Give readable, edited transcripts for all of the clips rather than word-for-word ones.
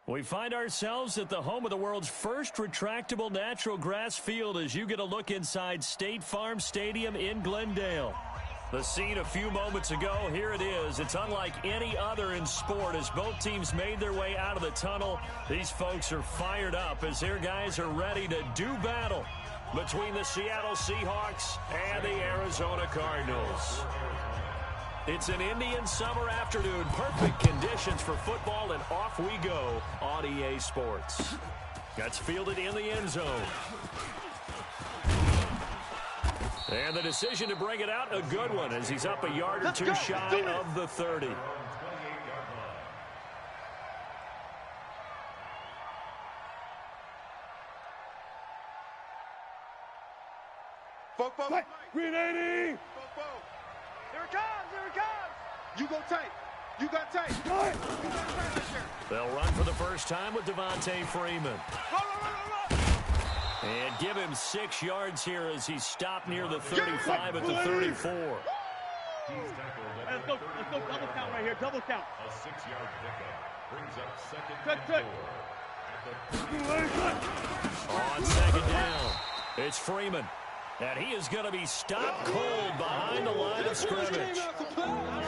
We find ourselves at the home of the world's first retractable natural grass field as you get a look inside State Farm Stadium in Glendale. The scene a few moments ago, here it is. It's unlike any other in sport as both teams made their way out of the tunnel. These folks are fired up as their guys are ready to do battle between the Seattle Seahawks and the Arizona Cardinals. It's an Indian summer afternoon. Perfect conditions for football, and off we go on EA Sports. That's fielded in the end zone. And the decision to bring it out, a good one, as he's up a yard or two shy of the 30. Green 80! Here it comes, here it comes! You go tight. You got tight. You got tight right there. They'll run for the first time with Devontae Freeman. Run. And give him 6 yards here as he's stopped near the 35 at the 34. Let's go double count right here, double count. A 6-yard pickup brings up second and 4. On second down, it's Freeman. And he is going to be stopped cold behind the line of scrimmage.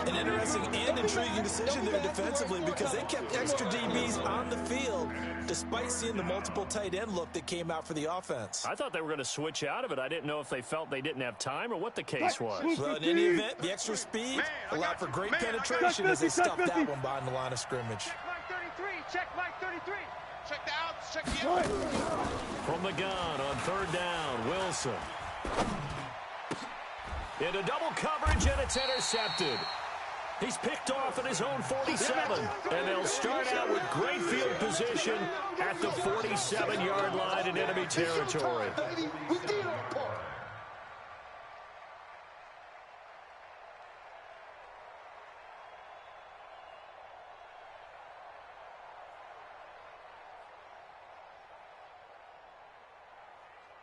An interesting and intriguing decision there defensively because they kept extra DBs on the field despite seeing the multiple tight end look that came out for the offense. I thought they were going to switch out of it. I didn't know if they felt they didn't have time or what the case was. Well, in any event, the extra speed allowed for great penetration as they stuffed that one behind the line of scrimmage. Check Mike 33. Check the outs. Check the outs. From the gun on third down, Wilson. Into double coverage, and it's intercepted. He's picked off at his own 47, and they'll start out with great field position at the 47-yard line in enemy territory.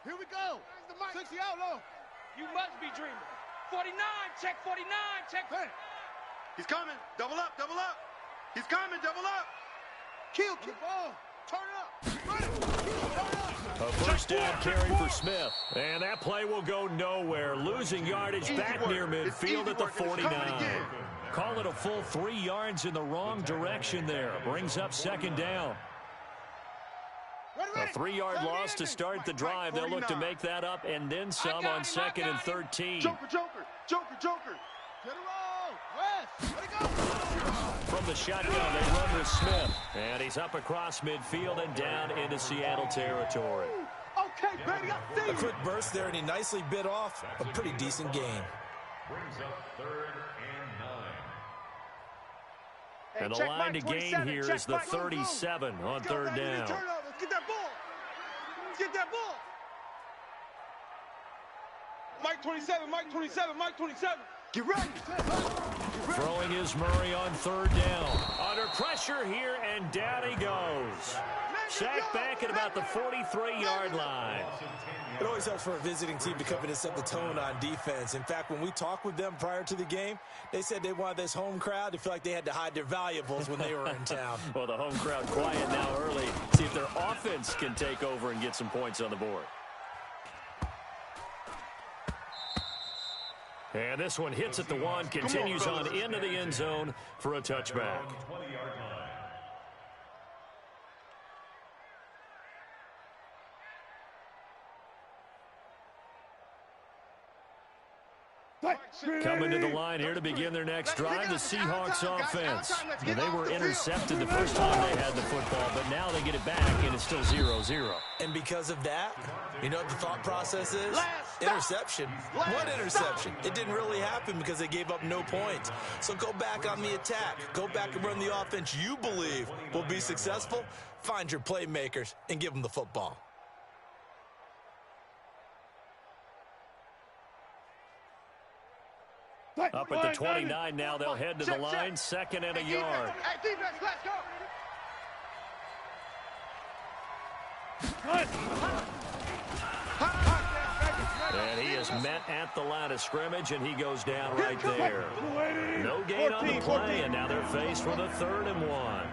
Here we go. 60 out low. You must be dreaming. 49, check 49, check. Hey. He's coming. Double up, double up. He's coming, double up. Kill ball. Turn it up. Run it. Turn it up. A first down carry for Smith. And that play will go nowhere. Losing yardage back near midfield at the 49. Call it a full 3 yards in the wrong direction there. Brings up second down. A 3-yard loss to start the drive. They'll look to make that up and then some on second and 13. Joker. Get it roll. West. Let it go. From the shotgun, they run with Smith. And he's up across midfield and down into Seattle territory. Okay, baby, I see you. A quick burst there, and he nicely bit off a pretty decent game. Brings up 3rd and 9. And the line to gain here is the 37 on third down. Let's get that ball. Let's get that ball. Mike 27. Get ready. Throwing is Murray on third down. Under pressure here, and down he goes. Sacked back at about the 43-yard line. It always helps for a visiting team to come in and set the tone on defense. In fact, when we talked with them prior to the game, they said they wanted this home crowd to feel like they had to hide their valuables when they were in town. Well, the home crowd quiet now early. See if their offense can take over and get some points on the board. And this one hits at the 1, continues on into the end zone for a touchback. 20-yard line. Coming to the line here to begin their next drive, the Seahawks offense. Well, they were intercepted the first time they had the football, but now they get it back, and it's still 0-0. And because of that, you know what the thought process is? Interception. What interception? It didn't really happen because they gave up no points. So go back on the attack. Go back and run the offense you believe will be successful. Find your playmakers and give them the football. Up at the 29 now, they'll head to the line, second and a yard. Hey, defense, let's go. And he is met at the line of scrimmage, and he goes down right there. No gain on the play, and now they're faced with a 3rd and 1.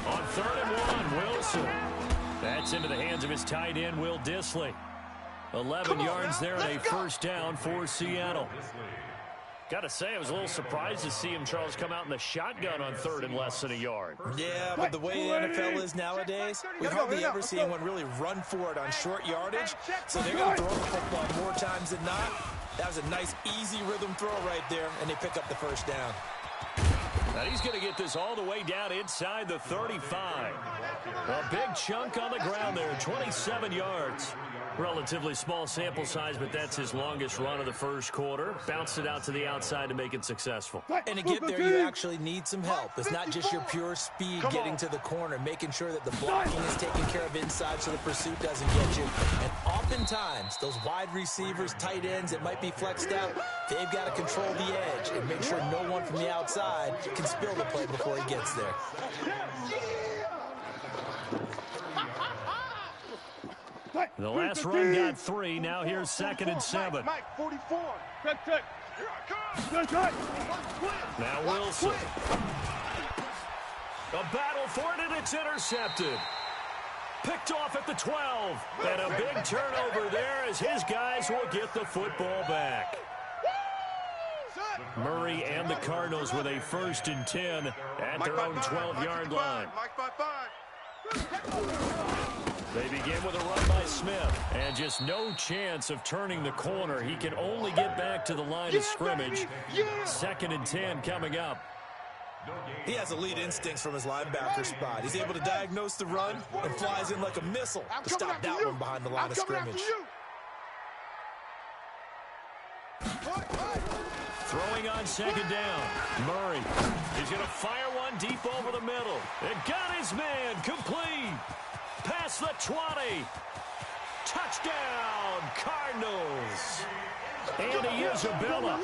On 3rd and 1, Wilson. That's into the hands of his tight end, Will Dissly. 11 yards there and a first down for Seattle. Got to say, I was a little surprised to see him, Charles, come out in the shotgun on 3rd and less than a yard. Yeah, but the way the NFL is nowadays, we hardly ever see anyone really run for it on short yardage. So they're going to throw the football more times than not. That was a nice, easy rhythm throw right there, and they pick up the first down. Now he's going to get this all the way down inside the 35. A big chunk on the ground there, 27 yards. Relatively small sample size, but that's his longest run of the first quarter. Bounced it out to the outside to make it successful. And to get there, you actually need some help. It's not just your pure speed getting to the corner, making sure that the blocking is taken care of inside so the pursuit doesn't get you. And oftentimes, those wide receivers, tight ends that might be flexed out, they've got to control the edge and make sure no one from the outside can spill the play before he gets there. The last run got 3. Now here's 2nd and 7. Mike, 44. Now Wilson. A battle for it, and it's intercepted. Picked off at the 12. And a big turnover there as his guys will get the football back. Murray and the Cardinals with a 1st and 10 at their own 12-yard line. They begin with a run by Smith, and just no chance of turning the corner. He can only get back to the line of scrimmage. 2nd and 10 coming up. He has elite instincts from his linebacker spot. He's able to diagnose the run and flies in like a missile to stop that one behind the line of scrimmage. Throwing on 2nd down. Murray. He's going to fire one deep over the middle. And got his man complete. Past the 20. Touchdown, Cardinals. Andy Isabella,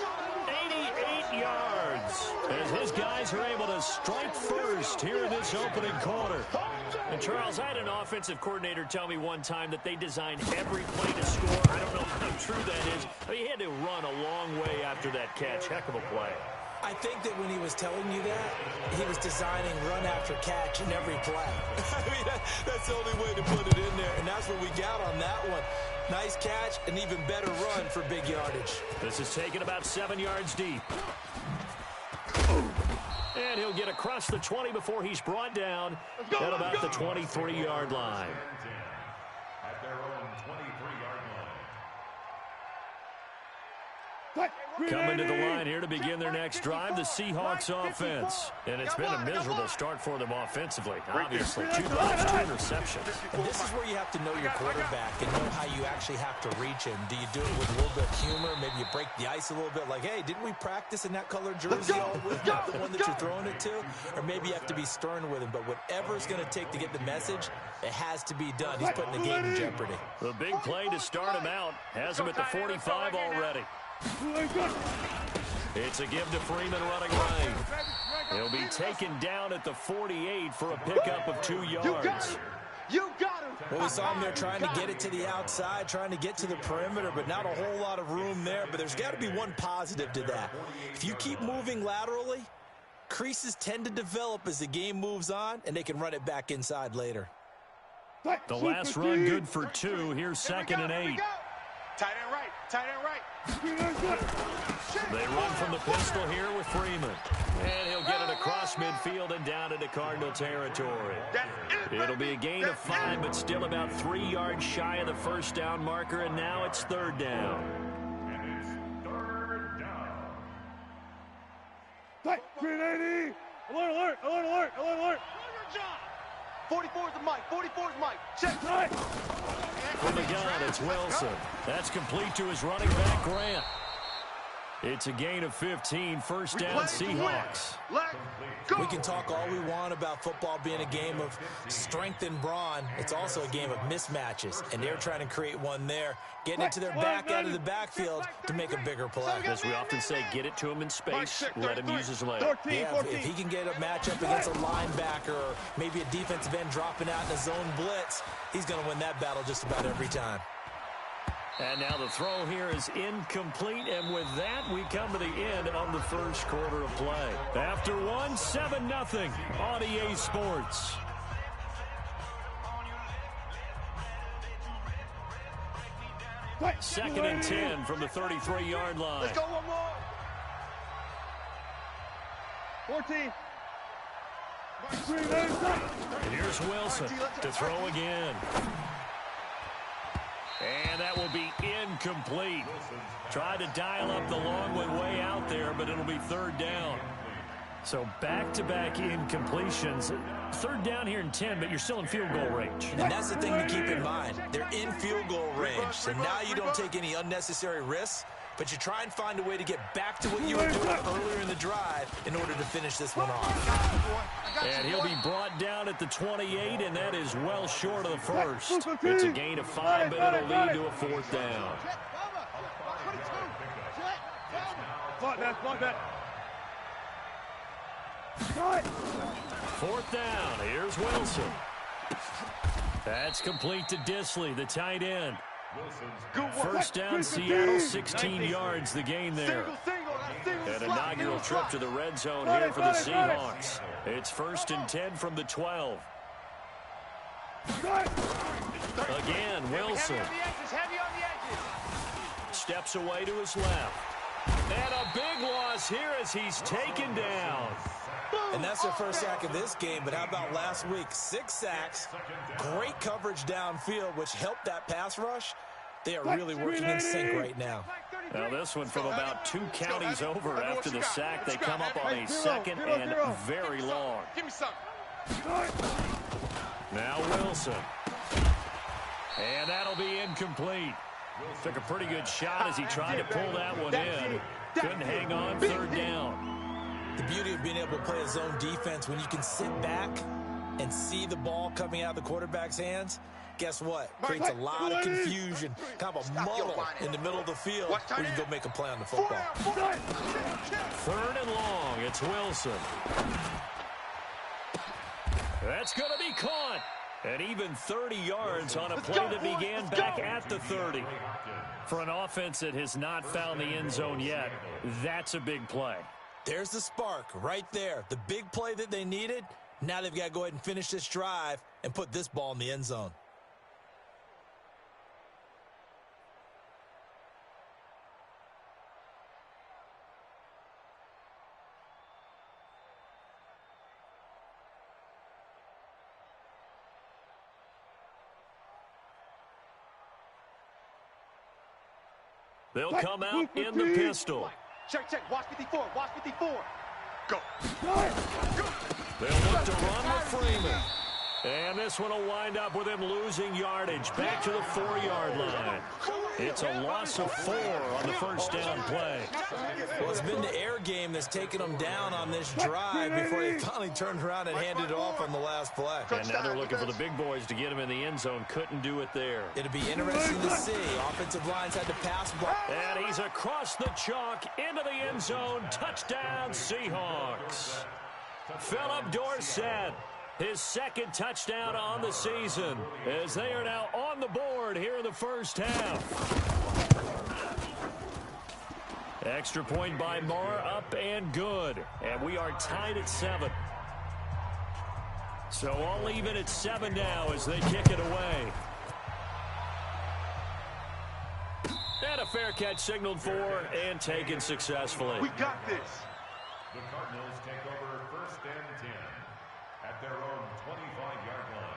88 yards. As his guys are able to strike first here in this opening quarter. And Charles, I had an offensive coordinator tell me one time that they designed every play to score. I don't know how true that is. But he had to run a long way after that catch. Heck of a play. I think that when he was telling you that, he was designing run after catch in every play. I mean, that's the only way to put it in there, and that's what we got on that one. Nice catch, an even better run for big yardage. This is taken about 7 yards deep. And he'll get across the 20 before he's brought down at about the 23-yard line. At their own 23-yard line. Coming to the line here to begin their next drive, the Seahawks offense. And it's been a miserable start for them offensively. Obviously, 2 drops, 2 interceptions. And this is where you have to know your quarterback and know how you actually have to reach him. Do you do it with a little bit of humor? Maybe you break the ice a little bit like, hey, didn't we practice in that colored jersey all week, not the one that you're throwing it to? Or maybe you have to be stern with him. But whatever it's going to take to get the message, it has to be done. He's putting the game in jeopardy. The big play to start him out has him at the 45 already. It's a give to Freeman running right. He'll be taken down at the 48 for a pickup of 2 yards. You got him. Well, we saw him there trying to get it to the outside, trying to get to the perimeter, but not a whole lot of room there. But there's got to be one positive to that. If you keep moving laterally, creases tend to develop as the game moves on, and they can run it back inside later. The last run good for 2. Here's 2nd and 8. Tight end right. Tight end right. They run from the pistol here with Freeman. And he'll get it across midfield and down into Cardinal territory. It'll be a gain of 5, but still about 3 yards shy of the first down marker, and now it's 3rd down. And it's 3rd down. 380. Alert, alert, alert, alert, alert, alert. 44's the mic. 44's mic. Check. Right. From the gun, it's Wilson. That's complete to his running back, Grant. It's a gain of 15, first down Seahawks. We can talk all we want about football being a game of strength and brawn. It's also a game of mismatches, and they're trying to create one there, getting it to their back out of the backfield to make a bigger play. As we often say, get it to him in space, let him use his leg. Yeah, if he can get a matchup against a linebacker or maybe a defensive end dropping out in a zone blitz, he's going to win that battle just about every time. And now the throw here is incomplete, and with that, we come to the end of the first quarter of play. After one, 7-0 on EA Sports. Second and 10 from the 33-yard line. Let's go one more. 14. And here's Wilson to throw again. And that will be incomplete. Tried to dial up the long one way out there, but it'll be third down. So back-to-back incompletions. Third down here in 10, but you're still in field goal range. And that's the thing to keep in mind. They're in field goal range. So now you don't take any unnecessary risks, but you try and find a way to get back to what you were doing earlier in the drive in order to finish this one off. And he'll be brought down at the 28, and that is well short of the first. It's a gain of 5, but it'll lead to a fourth down. Block that. Fourth down. Here's Wilson. That's complete to Disley, the tight end. First down, Seattle, 16 yards, the gain there. An inaugural trip to the red zone here for the Seahawks. It's first and 10 from the 12. Again, Wilson. Steps away to his left. And a big loss here as he's taken down. And that's their first sack of this game, but how about last week? 6 sacks, great coverage downfield, which helped that pass rush. They are really working in sync right now. Now this one from about 2 counties over after the sack. They come up on a second and very long. Give me some. Now Wilson. And that'll be incomplete. Took a pretty good shot as he tried to pull that one in. Couldn't hang on, third down. The beauty of being able to play a zone defense, when you can sit back and see the ball coming out of the quarterback's hands, guess what? Creates a lot of confusion, kind of a muddle in the middle of the field where you can go make a play on the football. Third and long, it's Wilson. That's going to be caught. And even 30 yards on a play that began back at the 30. For an offense that has not found the end zone yet, that's a big play. There's the spark right there. The big play that they needed. Now they've got to go ahead and finish this drive and put this ball in the end zone. They'll come out in the pistol. Check. Watch 54. Watch 54. Go. They'll look to run with Freeman. And this one will wind up with him losing yardage back to the 4-yard line. It's a loss of 4 on the first down play. Well, it's been the air game that's taken them down on this drive before they finally turned around and handed it off on the last play. And now they're looking for the big boys to get him in the end zone. Couldn't do it there. It'll be interesting to see. Offensive lines had to pass block. And he's across the chalk into the end zone. Touchdown, Seahawks. Philip Dorsett. His second touchdown on the season as they are now on the board here in the first half. Extra point by Marr, up and good. And we are tied at 7. So all even at 7 now as they kick it away. And a fair catch signaled for and taken successfully. We got this. The Cardinals take over first and 10 at their own 25-yard line.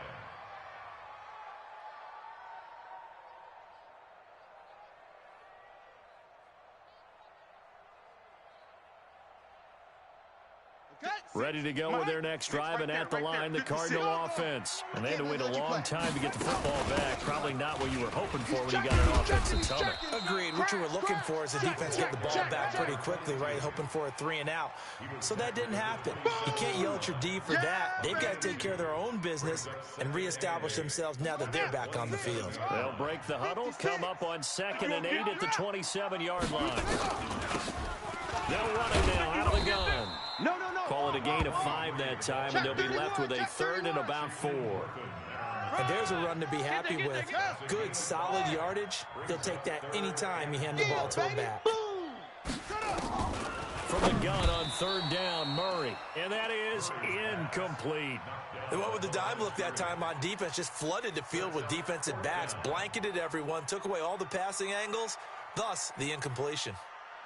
Ready to go with their next drive, and at the line, the Cardinal offense. And they had to wait a long time to get the football back. Probably not what you were hoping for when you got an offense that's coming. Agreed. What you were looking for is the defense get the ball back pretty quickly, right? Hoping for a 3 and out. So that didn't happen. You can't yell at your D for that. They've got to take care of their own business and reestablish themselves now that they're back on the field. They'll break the huddle, come up on 2nd and 8 at the 27-yard line. They'll run it now out of the gun. No. Call it a gain of 5 that time, and they'll be left with a 3rd and about 4. And there's a run to be happy with. Good, solid yardage. They'll take that anytime you hand the ball to him back. From the gun on third down, Murray. And that is incomplete. They went with the dime look that time on defense, just flooded the field with defensive backs, blanketed everyone, took away all the passing angles, thus the incompletion.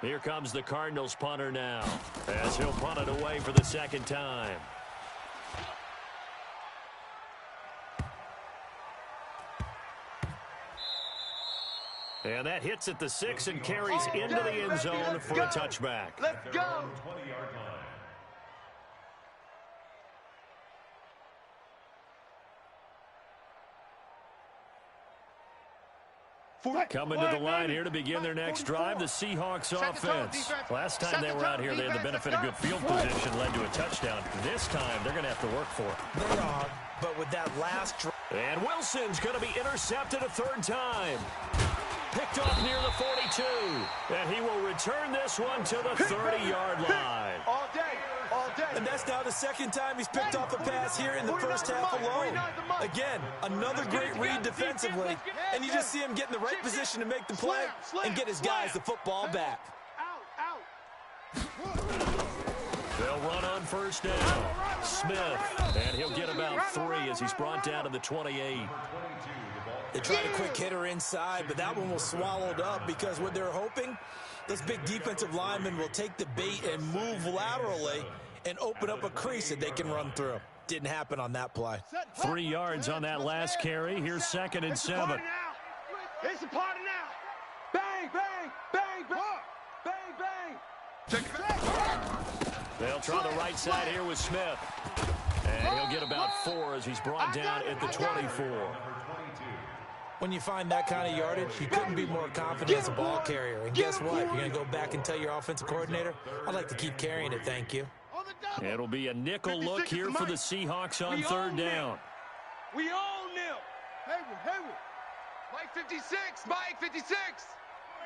Here comes the Cardinals punter now, as he'll punt it away for the second time. And that hits at the 6 and carries into the end zone for a touchback. Let's go. 20-yard line. Coming to the line here to begin their next drive, the Seahawks offense. Last time they were out here, they had the benefit of good field position, led to a touchdown. This time, they're going to have to work for it. They are, but with that last drive. And Wilson's going to be intercepted a third time. Picked off near the 42. And he will return this one to the 30-yard line. All day, all day. And that's now the second time he's picked off a pass here in the first half alone. Again, another great read defensively. And you just see him get in the right position to make the play and get his guys the football back. They'll run on first down. Smith, and he'll get about 3 as he's brought down to the 28. They tried a quick hitter inside, but that one was swallowed up because what they're hoping, those big defensive linemen will take the bait and move laterally and open up a crease that they can run through. Didn't happen on that play. 3 yards on that last carry. Here's 2nd and 7. It's a party now. Bang, bang, bang, bang, bang, bang. Check it back. They'll try the right side here with Smith. And he'll get about 4 as he's brought down at the 24. When you find that kind of yardage, you couldn't be more confident as a ball carrier. And guess what? You're going to go back and tell your offensive coordinator, I'd like to keep carrying it, thank you. It'll be a nickel look here for the Seahawks on third down. We own them. Hayward. Mike 56, Mike 56.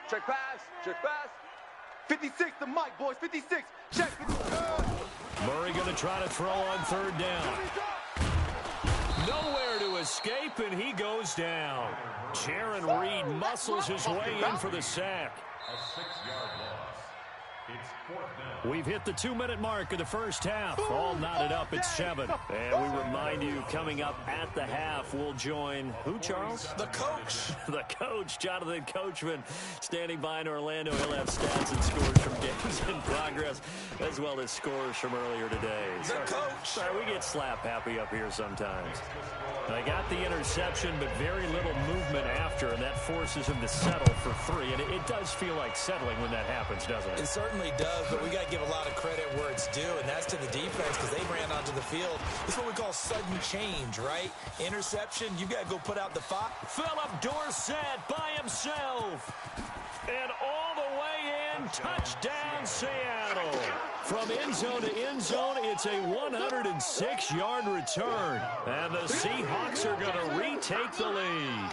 Check pass, check pass. 56 to Mike, boys, 56. Check. Murray going to try to throw on third down. Nowhere to escape, and he goes down. Jaron Reed muscles his way in for the sack. A 6-yard loss. It's 4th down. We've hit the 2-minute mark of the first half. All knotted up at 7. And we remind you, coming up at the half, we'll join who, Charles? The coach. The coach, Jonathan Coachman, standing by in Orlando. He'll have stats and scores from games in progress, as well as scores from earlier today. The coach. Sorry, we get slap happy up here sometimes. They got the interception, but very little movement after, and that forces him to settle for 3. And it does feel like settling when that happens, doesn't it? It certainly does, but we got to give a lot of credit where it's due, and that's to the defense because they ran onto the field. This is what we call sudden change, right? Interception, you got to go put out the fire. Philip Dorsett by himself. And all the way in, touchdown Seattle. From end zone to end zone, it's a 106-yard return. And the Seahawks are going to retake the lead.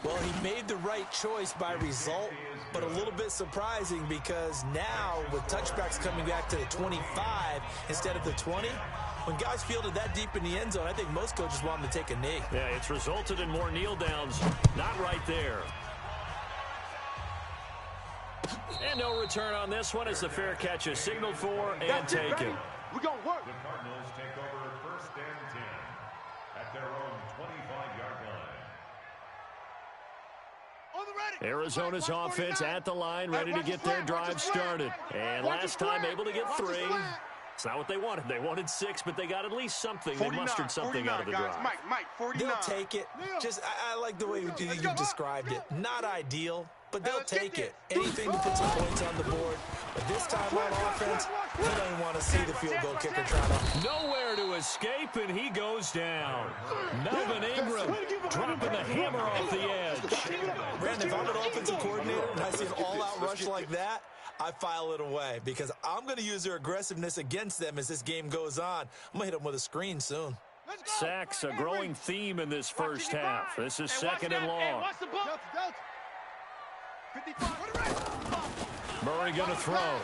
Well, he made the right choice by result, but a little bit surprising because now with touchbacks coming back to the 25 instead of the 20, when guys fielded that deep in the end zone, I think most coaches want them to take a knee. Yeah, it's resulted in more kneel downs. Not right there. And no return on this one as the fair catch is signaled for and taken. We're going to work. The Cardinals take over 1st and 10 at their own 25-yard line. Arizona's offense at the line, ready to get their drive started. And last time able to get 3. It's not what they wanted. They wanted 6, but they got at least something. They mustered something out of the drive. Mike, 49. They'll take it. I like the way you described it. Not ideal, but they'll take it. Anything to put some points on the board. But this time on offense, he doesn't want to see the field goal kicker try to. Nowhere to escape, and he goes down. Melvin Ingram dropping the hammer off the edge. Brandon, if I'm an offensive coordinator and I see an all-out rush like that, I file it away because I'm going to use their aggressiveness against them as this game goes on. I'm going to hit them with a screen soon. Sacks, a growing theme in this first half. This is 2nd and long. Murray going to throw.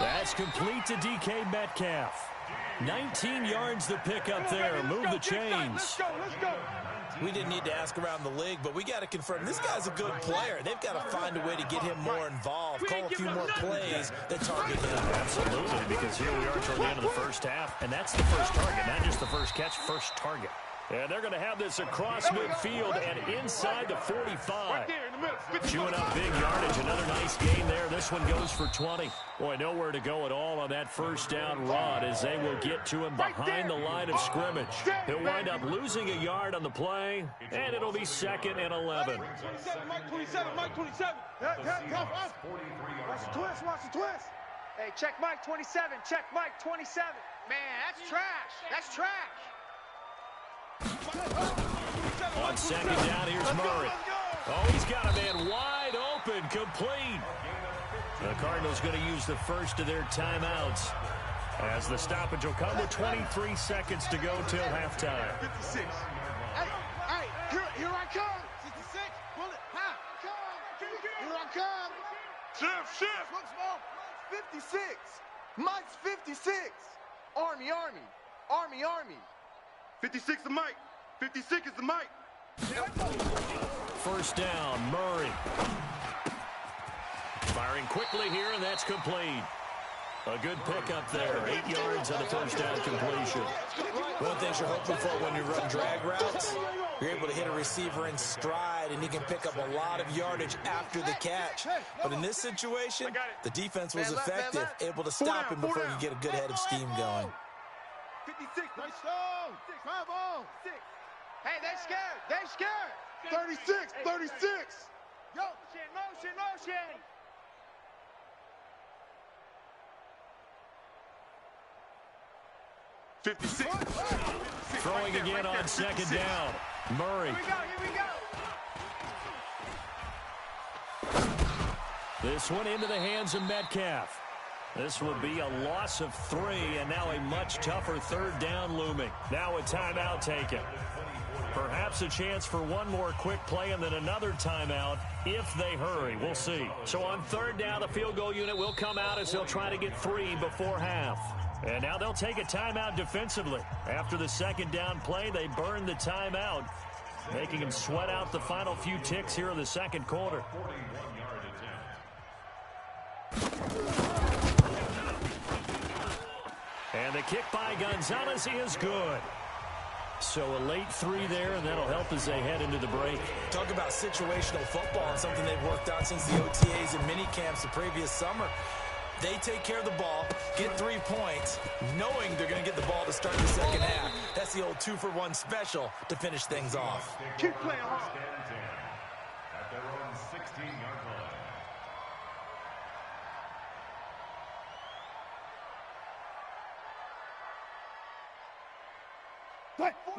That's complete to DK Metcalf. 19 yards to pick up there. Move the chains. Let's go. We didn't need to ask around the league, but we got to confirm this guy's a good player. They've got to find a way to get him more involved, call a few more plays that target him. Absolutely, because here we are toward the end of the first half, and that's the first target, not just the first catch, first target. And they're going to have this across midfield and inside the 45. Chewing up big yardage. Another nice gain there. This one goes for 20. Boy, nowhere to go at all on that first down run as they will get to him behind the line of scrimmage. He'll wind up losing a yard on the play, and it'll be 2nd and 11. Mike 27. Watch the twist. Hey, check Mike 27. Check Mike 27. Man, that's trash. That's trash. On second down, here's Murray. Oh, he's got a man wide open, complete. The Cardinals going to use the first of their timeouts as the stoppage will come with 23 seconds to go till halftime. 56. Hey, here I come. 66. Bullet. Here I come. Shift. Look small. 56. Mike's 56. Army. 56 to Mike. 56 is the Mike. First down, Murray. Firing quickly here, and that's complete. A good pickup there. 8 yards on the first down completion. One of the things you're hoping for when you run drag routes, you're able to hit a receiver in stride, and he can pick up a lot of yardage after the catch. But in this situation, the defense was effective, able to stop him before you get a good head of steam going. 56. Nice throw. 6. Hey, they scared. 36. Yo. Motion. 56. Throwing again on second down. Murray. Here we go. This one into the hands of Metcalf. This will be a loss of 3, and now a much tougher third down looming. Now a timeout taken. Perhaps a chance for one more quick play and then another timeout if they hurry. We'll see. So on third down, the field goal unit will come out as they'll try to get 3 before half. And now they'll take a timeout defensively. After the second down play, they burn the timeout, making them sweat out the final few ticks here in the second quarter. And the kick by Gonzalez is good. So a late 3 there, and that'll help as they head into the break. Talk about situational football and something they've worked on since the OTAs and mini camps the previous summer. They take care of the ball, get 3 points, knowing they're going to get the ball to start the second half. That's the old 2-for-1 special to finish things off. Keep playing hard. At their own 16-yard line.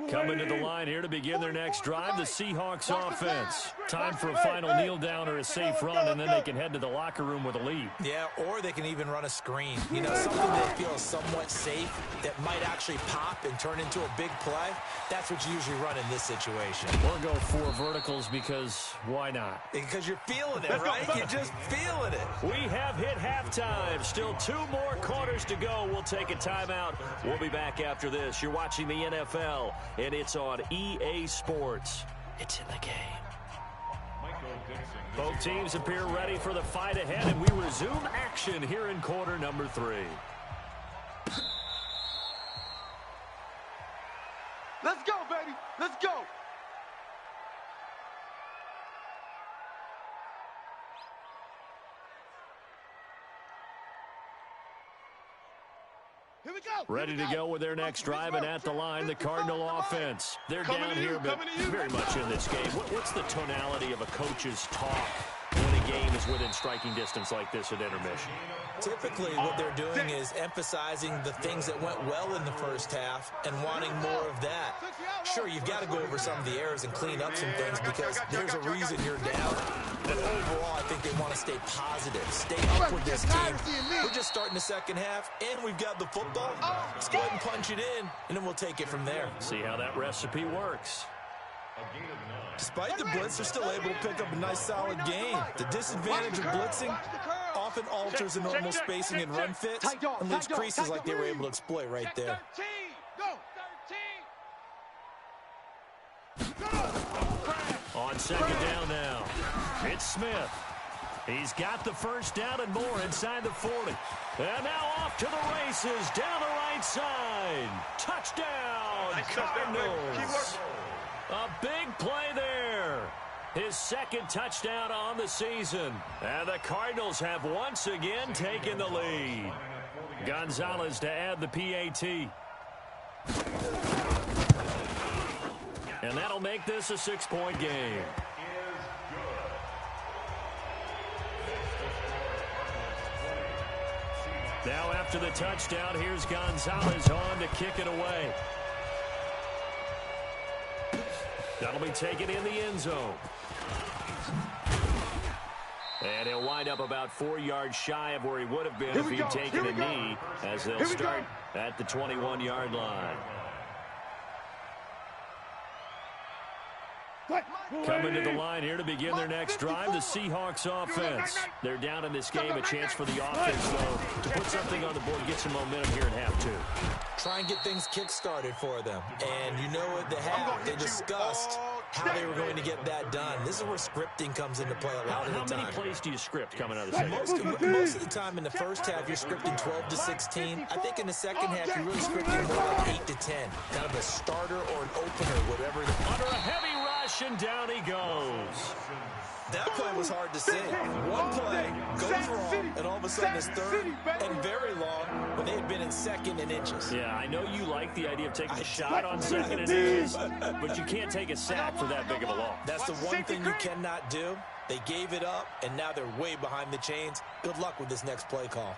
Coming to the line here to begin their next drive, the Seahawks offense. Time for a final kneel down or a safe run, and then they can head to the locker room with a lead. Yeah, or they can even run a screen. You know, something that feels somewhat safe that might actually pop and turn into a big play. That's what you usually run in this situation. Or go 4 verticals because why not? Because you're feeling it, right? You're just feeling it. We have hit halftime. Still 2 more quarters to go. We'll take a timeout. We'll be back after this. You're watching the NFL, and it's on EA Sports. It's in the game. Both teams appear ready for the fight ahead, and we resume action here in quarter number 3. Let's go, baby. Let's go. Here we go. Ready to go with their next drive, and at the line, the Cardinal offense. They're down here, but very much in this game. What's the tonality of a coach's talk when a game is within striking distance like this at intermission? Typically, what they're doing is emphasizing the things that went well in the first half and wanting more of that. Sure, you've got to go over some of the errors and clean up some things because there's a reason you're down. But overall, I think they want to stay positive, stay up with this team. We're just starting the second half, and we've got the football. Let's go ahead and punch it in, and then we'll take it from there. See how that recipe works. Despite the blitz, they're still able to pick up a nice, solid gain. The disadvantage of blitzing, often alters the normal spacing and run fits and leaves creases like they were able to exploit right there. 13. Go. 13. On second down now, it's Smith. He's got the first down and more inside the 40. And now off to the races down the right side. Touchdown, Cardinals. A big play there. His second touchdown on the season. And the Cardinals have once again taken the lead. Gonzalez to add the PAT. And that'll make this a 6-point game. Now after the touchdown, here's Gonzalez on to kick it away. That'll be taken in the end zone. And he'll wind up about 4 yards shy of where he would have been if he'd taken a knee, as they'll start at the 21-yard line. Coming to the line here to begin their next drive, the Seahawks offense. They're down in this game. A chance for the offense, though, to put something on the board, get some momentum here in half two. Try and get things kick-started for them. And you know at the half, they discussed how they were going to get that done. This is where scripting comes into play a lot of the time. How many plays do you script coming out of the second? Most of the time in the first half, you're scripting 12 to 16. I think in the second half, you're really scripting more like 8 to 10. Kind of a starter or an opener, whatever. Under a heavy rush, and down he goes. That play was hard to see. One play goes wrong, and all of a sudden it's third and very long when they had been in second and inches. Yeah, I know you like the idea of taking a shot on second and inches, but you can't take a sack for that big of a loss. That's the one thing you cannot do. They gave it up, and now they're way behind the chains. Good luck with this next play call.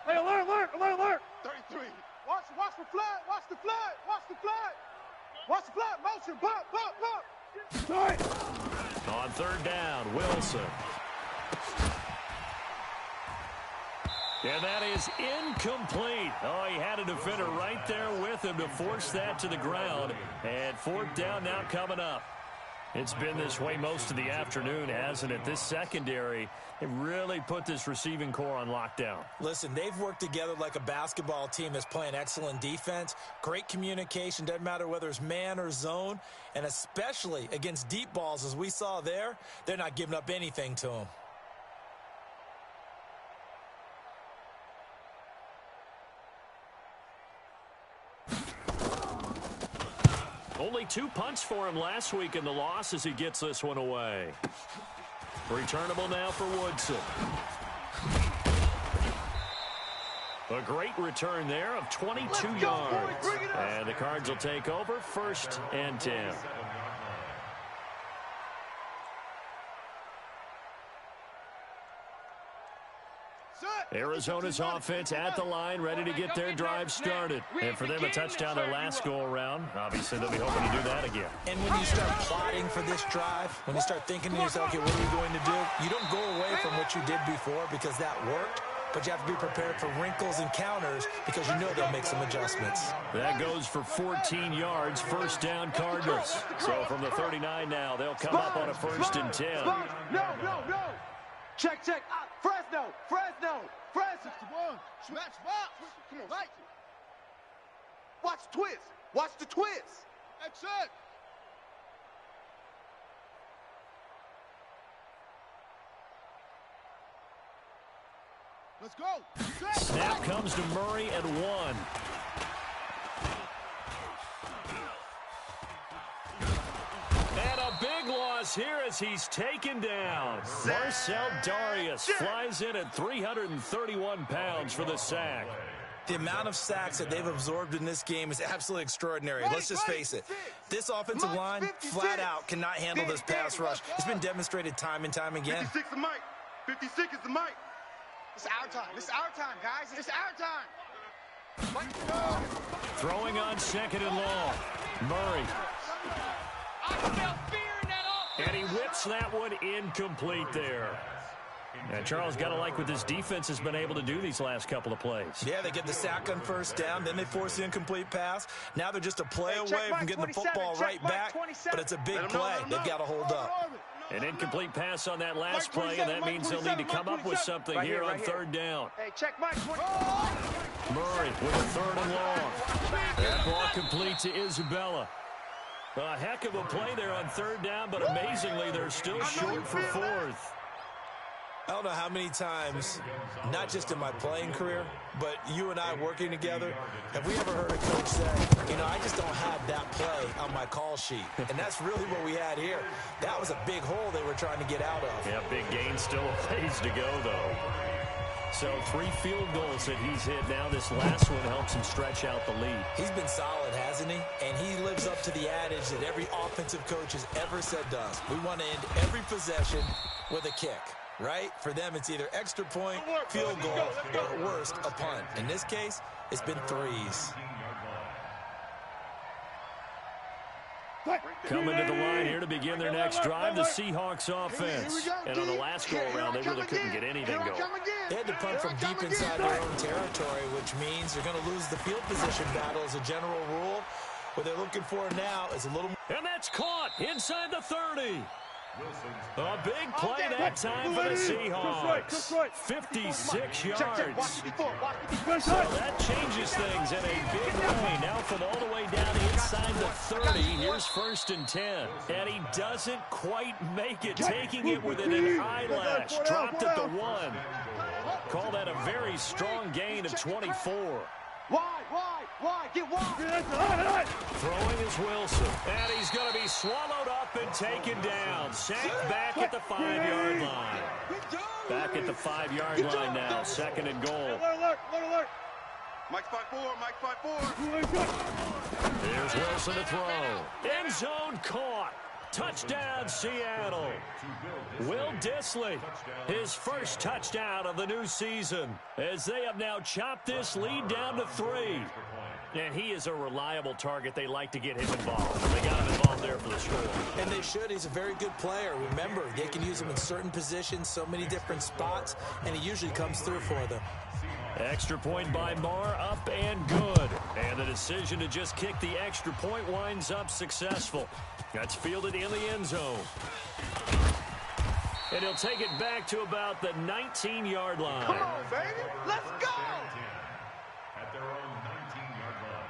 Hey, alert. 33. Watch the flood. Watch the flood. Motion. Bump. On third down, Wilson. And that is incomplete. Oh, he had a defender right there with him to force that to the ground. And fourth down now coming up. It's been this way most of the afternoon, hasn't it? This secondary, it really put this receiving core on lockdown. Listen, they've worked together like a basketball team that's playing excellent defense. Great communication, doesn't matter whether it's man or zone. And especially against deep balls, as we saw there, they're not giving up anything to them. Only 2 punts for him last week in the loss as he gets this one away. Returnable now for Woodson. A great return there of 22 yards. And the Cards will take over, 1st and 10. Arizona's offense at the line, ready to get their drive started. And for them, a touchdown their last go-around. Obviously, they'll be hoping to do that again. And when you start plotting for this drive, when you start thinking to yourself, okay, what are you going to do? You don't go away from what you did before because that worked. But you have to be prepared for wrinkles and counters because you know they'll make some adjustments. That goes for 14 yards, 1st down Cardinals. So from the 39 now, they'll come up on a 1st and 10. No. Check. Fresno. 61. Smash box. Come on, right. Watch the twist. That's it. Let's go. Snap comes to Murray at 1. And a big loss here as he's taken down. Marcel Darius flies in at 331 pounds for the sack. The amount of sacks that they've absorbed in this game is absolutely extraordinary. Let's just face it. This offensive line, flat out, cannot handle this pass rush. It's been demonstrated time and time again. 56 is the mic. 56 is the mic. It's our time, guys. It's our time. Throwing on 2nd and long. Murray. I smell fear in that offense. And he whips that one incomplete there. And Charles, got to like what this defense has been able to do these last couple of plays. Yeah, they get the sack on first down, then they force the incomplete pass. Now they're just a play away from getting the football right back, but it's a big play. They've got to hold up. An incomplete pass on that last play, and that means they'll need to come up with something here on third down. Hey, check Mike. Murray with a third and long. That ball complete to Isabella. A heck of a play there on third down, but amazingly, they're still short for fourth. I don't know how many times, not just in my playing career, but you and I working together, have we ever heard a coach say, you know, I just don't have that play on my call sheet. And that's really what we had here. That was a big hole they were trying to get out of. Yeah, big gain, still a ways to go, though. So 3 field goals that he's hit now. This last one helps him stretch out the lead. He's been solid, hasn't he? And he lives up to the adage that every offensive coach has ever said to us. We want to end every possession with a kick. Right? For them, it's either extra point, field goal, or at worst, a punt. In this case, it's been threes. Coming to the line here to begin their next drive, the Seahawks offense. And on the last go-around, they really couldn't get anything going. They had to punt from deep inside their own territory, which means they're going to lose the field position battle as a general rule. What they're looking for now is a little more. And that's caught inside the 30. A big play that time for the Seahawks. 56 yards. So that changes things in a big way. Now from all the way down inside the 30, here's 1st and 10. And he doesn't quite make it, taking it within an eyelash. Dropped at the 1. Call that a very strong gain of 24. Wide, get wide. Throwing is Wilson, and he's going to be swallowed up and taken down. Sacked back at the 5-yard line. Back at the 5-yard line now, 2nd and goal. Alert. Mike 5-4, Mike 5-4. Here's Wilson to throw. End zone caught. Touchdown, Seattle. Will Dissly, his first touchdown of the new season, as they have now chopped this lead down to 3. And he is a reliable target. They like to get him involved. They got him involved there for the score. And they should. He's a very good player. Remember, they can use him in certain positions, so many different spots, and he usually comes through for them. Extra point by Marr, up and good. And the decision to just kick the extra point winds up successful. That's fielded in the end zone. And he'll take it back to about the 19-yard line. Come on, baby. Let's go. At their own 19-yard line.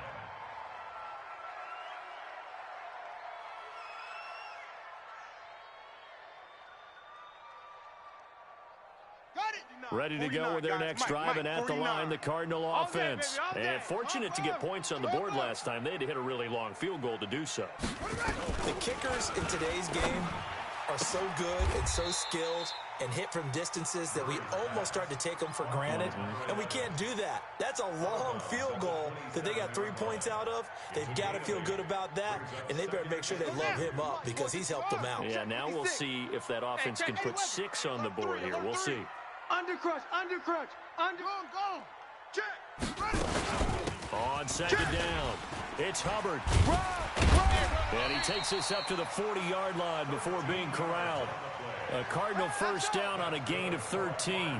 Ready to go with their next drive, and at the line, the Cardinal offense. And fortunate to get points on the board last time. They had to hit a really long field goal to do so. The kickers in today's game are so good and so skilled and hit from distances that we almost start to take them for granted, and we can't do that. That's a long field goal that they got 3 points out of. They've got to feel good about that, and they better make sure they love him up because he's helped them out. Yeah, now we'll see if that offense can put 6 on the board here. We'll see. Undercrunch. Go. Check. On 2nd down, it's Hubbard. And he takes this up to the 40-yard line before being corralled. A Cardinal first down on a gain of 13.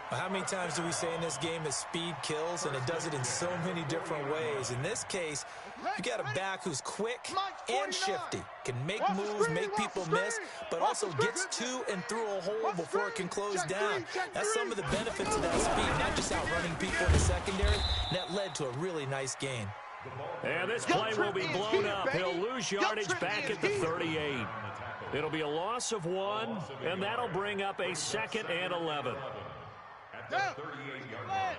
How many times do we say in this game that speed kills, and it does it in so many different ways? In this case, you got a back who's quick and shifty, can make moves, make people miss, but also gets to and through a hole before it can close down. That's some of the benefits of that speed, not just outrunning people in the secondary. And that led to a really nice gain. And this play will be blown up. He'll lose yardage back at the 38. It'll be a loss of 1, and that'll bring up a 2nd and 11. At the 38-yard line.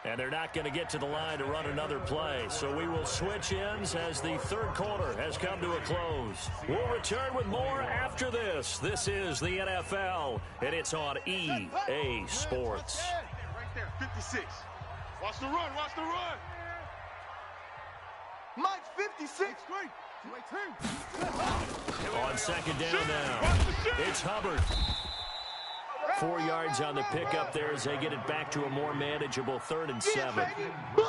And they're not going to get to the line to run another play. So we will switch ends as the third quarter has come to a close. We'll return with more after this. This is the NFL, and it's on EA Sports. Right there, 56. Watch the run. Mike 56. On 2nd down now, it's Hubbard. 4 yards on the pickup there as they get it back to a more manageable 3rd and 7.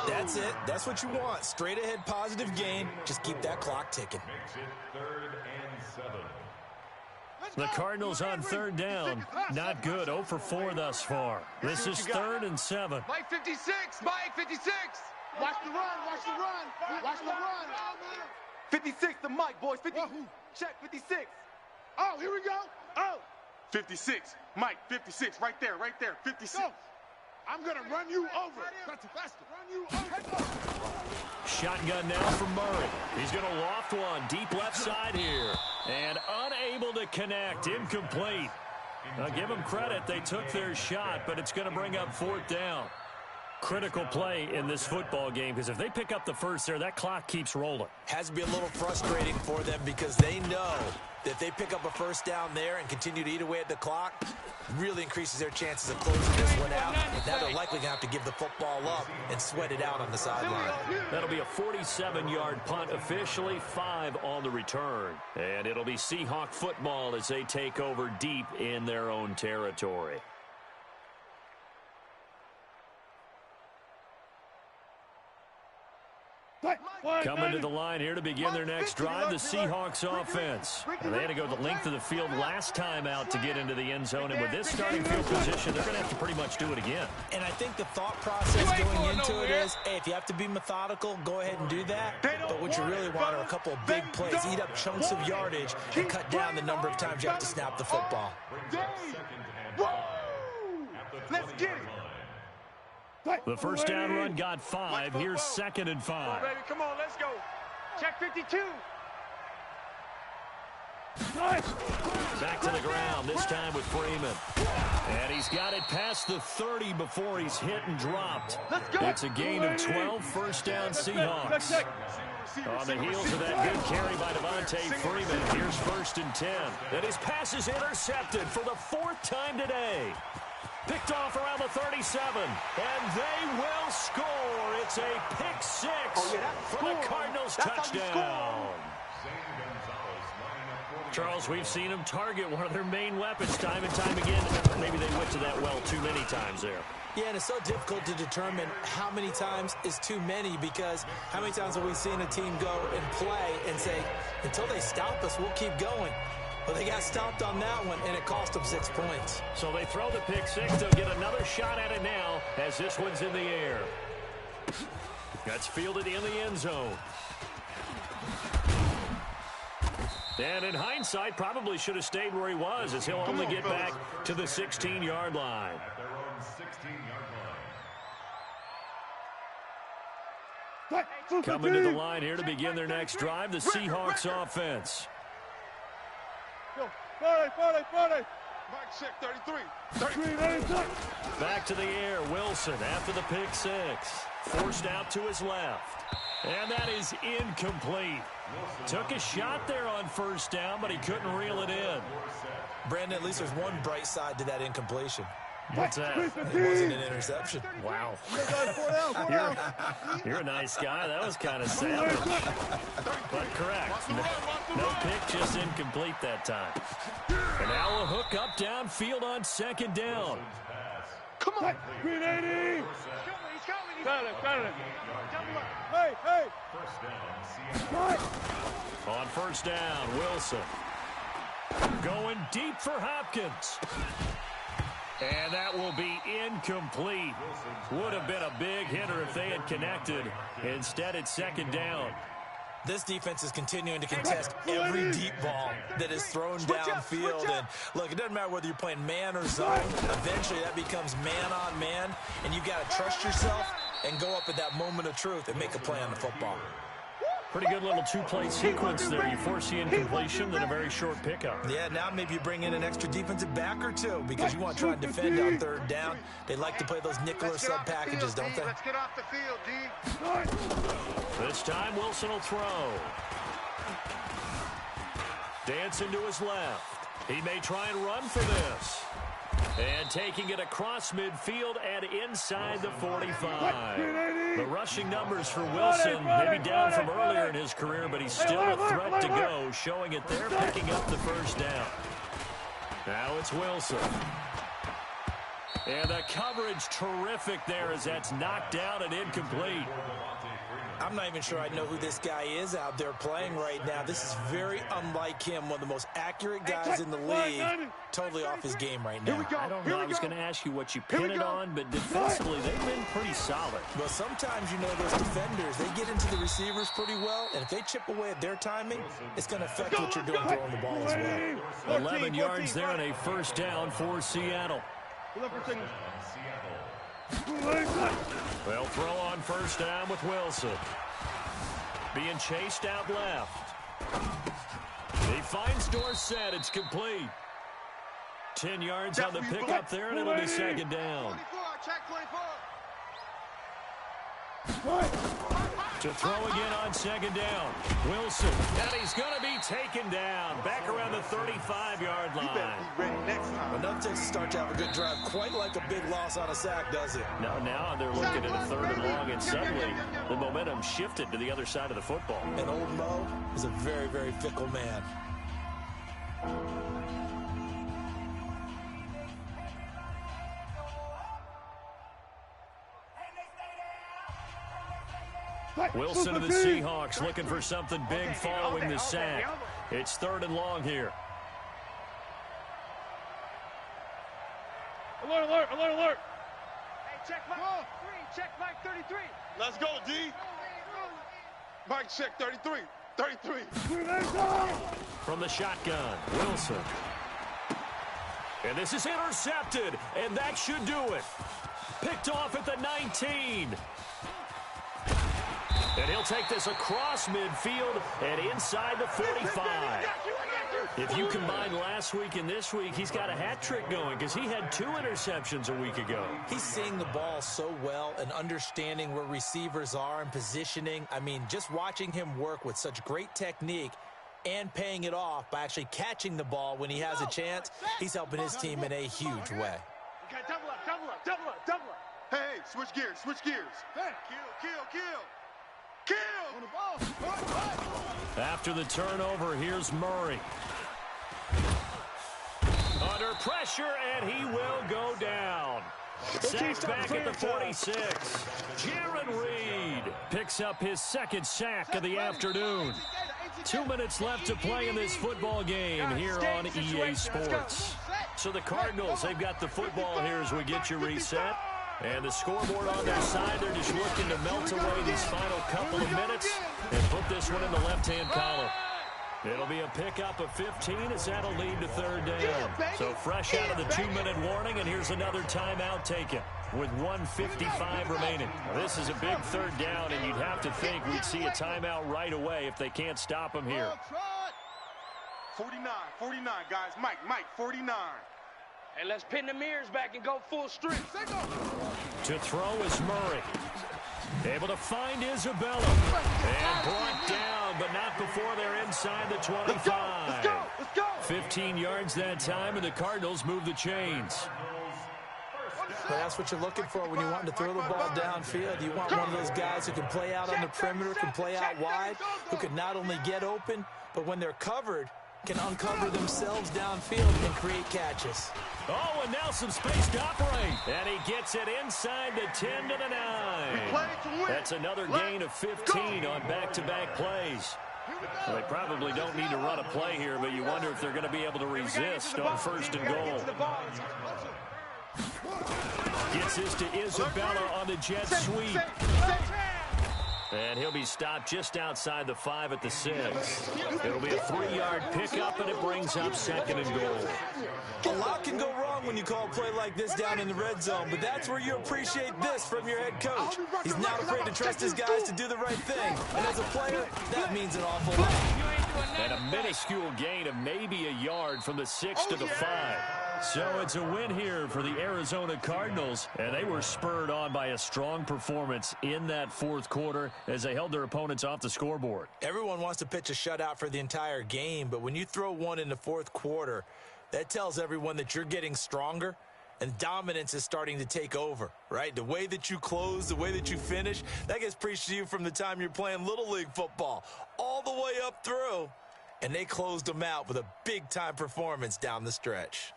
That's it. That's what you want. Straight ahead positive gain. Just keep that clock ticking. Makes it 3rd and 7. The Cardinals on third down. Not good. 0 for 4 thus far. This is 3rd and 7. Mike 56. Mike 56. Watch the run. Watch the run. Watch the run. 56 to Mike, boys. 50. Check 56. Oh, here we go. Oh. 56. Mike, 56. Right there. 56. Go. I'm going to run you over. Faster. Run you over. Shotgun now for Murray. He's going to loft one. Deep left side here. And unable to connect. Incomplete. Now give them credit. They took their shot, but it's going to bring up 4th down. Critical play in this football game, because if they pick up the first there, that clock keeps rolling. Has to be a little frustrating for them because they know that if they pick up a first down there and continue to eat away at the clock, really increases their chances of closing this one out. Now they're likely going to have to give the football up and sweat it out on the sideline. That'll be a 47-yard punt, officially 5 on the return. And it'll be Seahawk football as they take over deep in their own territory. Coming to the line here to begin their next drive, the Seahawks offense. And they had to go the length of the field last time out to get into the end zone. And with this starting field position, they're going to have to pretty much do it again. And I think the thought process going into it is, hey, if you have to be methodical, go ahead and do that. But what you really want are a couple of big plays, eat up chunks of yardage, and cut down the number of times you have to snap the football. Let's get it. The first down run got 5. Here's 2nd and 5. Come on, baby. Come on, let's go. Check 52. Back to the ground, this time with Freeman. And he's got it past the 30 before he's hit and dropped. It's a gain of 12, first down Seahawks. On the heels of that good carry by Devontae Freeman, here's 1st and 10. And his pass is intercepted for the 4th time today. Picked off around the 37, and they will score. It's a pick 6 for the Cardinals touchdown. Charles, we've seen them target one of their main weapons time and time again. Maybe they went to that well too many times there. Yeah, and it's so difficult to determine how many times is too many, because how many times have we seen a team go and play and say, until they stop us, we'll keep going. Well, they got stopped on that one, and it cost them 6 points. So they throw the pick 6. They'll get another shot at it now as this one's in the air. That's fielded in the end zone. And in hindsight, probably should have stayed where he was, as he'll only get back to the 16-yard line. At their own 16-yard line. Coming to the line here to begin their next drive, the Seahawks offense. 40. Mike, check 33. Back to the air, Wilson after the pick 6. Forced out to his left. And that is incomplete. Took a shot there on first down, but he couldn't reel it in. Brandon, at least there's one bright side to that incompletion. What's that? It wasn't an interception. Wow. You're a nice guy. That was kind of savage. But correct. No pick, just incomplete that time. And now a hook up downfield on 2nd down. Come on. 380. Got it. Hey. First down, Seattle. On first down, Wilson. Going deep for Hopkins. And that will be incomplete. Would have been a big hitter if they had connected. Instead, it's 2nd down. This defense is continuing to contest every deep ball that is thrown downfield. And look, it doesn't matter whether you're playing man or zone. Eventually, that becomes man on man. And you got to trust yourself and go up at that moment of truth and make a play on the football. Pretty good little 2-play sequence there. You force the incompletion, then a very short pickup. Yeah, now maybe you bring in an extra defensive back or two because you want to try and defend on 3rd down. They like to play those nickel or sub packages, don't they? Let's get off the field, D. This time, Wilson will throw. Dancing to his left. He may try and run for this. And taking it across midfield and inside the 45. The rushing numbers for Wilson, maybe down from earlier in his career, but he's still a threat to go, showing it there, picking up the first down. Now it's Wilson. And the coverage terrific there as that's knocked down and incomplete. I'm not even sure I know who this guy is out there playing right now. This is very unlike him, one of the most accurate guys in the league. Totally off his game right now. I don't know. I was going to ask you what you pin it on, but defensively, they've been pretty solid. Well, sometimes, you know, those defenders, they get into the receivers pretty well, and if they chip away at their timing, it's going to affect what you're doing throwing the ball as well. 11 yards there and a first down for Seattle. They'll throw on first down with Wilson. Being chased out left. He finds Dorsett. It's complete. 10 yards on the pickup there, and it'll be second down. To throw again on second down. Wilson, and he's going to be taken down. Back around the 35-yard line. You better be ready next time. Enough takes to start to have a good drive. Quite like a big loss on a sack, does it? Now they're looking at a third and long, and suddenly the momentum shifted to the other side of the football. And old Mo is a very, very fickle man. Wilson of the Seahawks looking for something big following the sack. It's third and long here. Alert, alert, alert, alert. Hey, check Mike 3, check Mike 33. Let's go, D. Mike, check 33. 33. From the shotgun, Wilson. And this is intercepted, and that should do it. Picked off at the 19. And he'll take this across midfield and inside the 45. If you combine last week and this week, he's got a hat trick going because he had 2 interceptions a week ago. He's seeing the ball so well and understanding where receivers are and positioning. I mean, just watching him work with such great technique and paying it off by actually catching the ball when he has a chance, he's helping his team in a huge way. Okay, double up, double up, double up, double up. Hey, switch gears, switch gears. Hey, kill. Kill! After the turnover, here's Murray. Under pressure, and he will go down. Sacked back at the 46. Jaron Reed picks up his second sack of the afternoon. 2 minutes left to play in this football game here on EA Sports. So the Cardinals, they've got the football here as we get you reset. And the scoreboard on their side, they're just looking to melt away these final couple of minutes and put this one in the left-hand column. It'll be a pickup of 15 as that'll lead to third down. So fresh out of the 2-minute warning, and here's another timeout taken with 1:55 remaining. This is a big third down, and you'd have to think we'd see a timeout right away if they can't stop him here. 49, guys. Mike, 49. Hey, let's pin the mirrors back and go full strength. To throw is Murray. Able to find Isabella. And brought down, but not before they're inside the 25. Let's go. 15 yards that time, and the Cardinals move the chains. But that's what you're looking for when you want to throw the ball downfield. You want one of those guys who can play out on the perimeter, can play out wide, who can not only get open, but when they're covered, can uncover themselves downfield and create catches. Oh, and now some space to operate. And he gets it inside the 10 to the 9. That's another gain of 15 on back-to-back plays. Well, they probably don't need to run a play here, but you wonder if they're going to be able to resist on first and goal. Gets this to Isabella on the jet sweep. And he'll be stopped just outside the 5 at the 6. It'll be a 3-yard pickup, and it brings up second and goal. A lot can go wrong when you call a play like this down in the red zone, but that's where you appreciate this from your head coach. He's not afraid to trust his guys to do the right thing. And as a player, that means an awful lot. And a minuscule gain of maybe a yard from the 6 to the 5. So it's a win here for the Arizona Cardinals, and they were spurred on by a strong performance in that fourth quarter as they held their opponents off the scoreboard. Everyone wants to pitch a shutout for the entire game, but when you throw one in the fourth quarter, that tells everyone that you're getting stronger and dominance is starting to take over, right? The way that you close, the way that you finish, that gets preached to you from the time you're playing Little League football all the way up through, and they closed them out with a big-time performance down the stretch.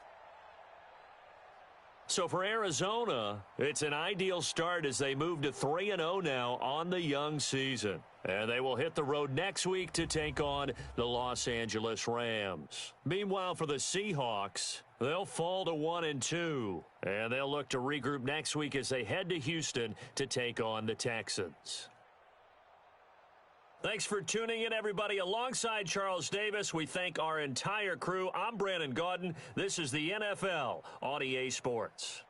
So for Arizona, it's an ideal start as they move to 3-0 now on the young season. And they will hit the road next week to take on the Los Angeles Rams. Meanwhile, for the Seahawks, they'll fall to 1-2. And they'll look to regroup next week as they head to Houston to take on the Texans. Thanks for tuning in, everybody. Alongside Charles Davis, we thank our entire crew. I'm Brandon Gaudin. This is the NFL on EA Sports.